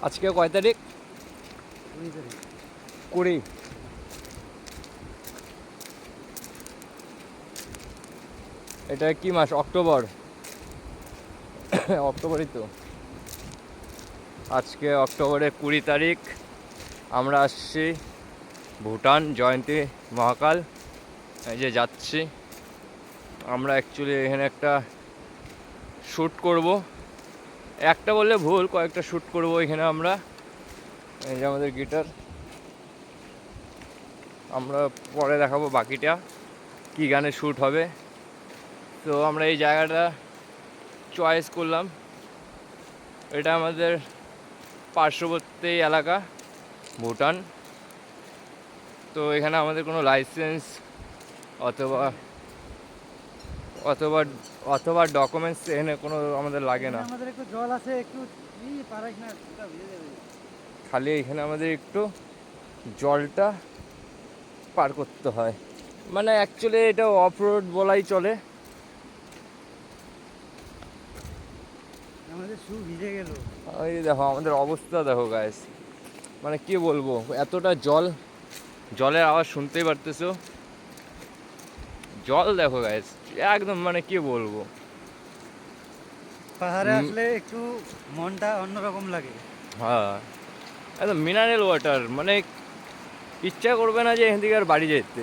আজকে কয় তারিখ? 20। এটা কি মাস? অক্টোবর। অক্টোবরই তো। আজকে অক্টোবরের 20 তারিখ। আমরা আসছি ভুটান জয়ন্তী মহাকাল। এই যে যাচ্ছি আমরা। অ্যাকচুয়ালি এখানে একটা শ্যুট করব, একটা বললে ভুল, কয়েকটা শ্যুট করব এখানে আমরা। এই যে আমাদের গিটার, আমরা পরে দেখাবো বাকিটা কী গানে শ্যুট হবে। তো আমরা এই জায়গাটা চয়েস করলাম, এটা আমাদের পার্শ্ববর্তী এলাকা ভুটান। তো এখানে আমাদের কোনো লাইসেন্স অথবা অথবা অথবা ডকুমেন্টস এখানে কোনো আমাদের লাগে না। আমাদের একটু জল আছে, একটু পারাইস না, খালি এখানে আমাদের একটু জলটা পার করতে হয়। মানে অ্যাকচুয়ালি এটা অফ রোড বলাই চলে। আমাদের শু ভিজে গেল। ওই দেখো আমাদের অবস্থা দেখো গাইস, মানে কি বলবো, এতটা জল, জলের আওয়াজ শুনতেই পারতেছো। জল দেখো গাইস, একদম মানে কি বলবো। পাহাড়ে আসলে একটু মনটা অন্যরকম লাগে। হ্যাঁ, একদম মিনারেল ওয়াটার, মানে ইচ্ছা করবে না যে এখান থেকে আর বাড়ি যেতে।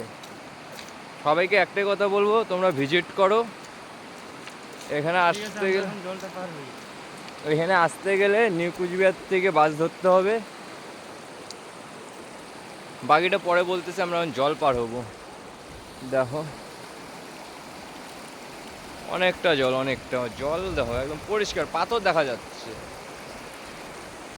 সবাইকে একটাই কথা বলবো, তোমরা ভিজিট করো। এখানে আসতে গেলে, জলটা পার হই। এখানে আসতে গেলে নিউ কুচবিহার থেকে বাস ধরতে হবে। বাকিটা পরে বলতেছে, আমরা এখন জল পার হবো। দেখো অনেকটা জল, অনেকটা জল, দেখো একদম পরিষ্কার পাথর দেখা যাচ্ছে।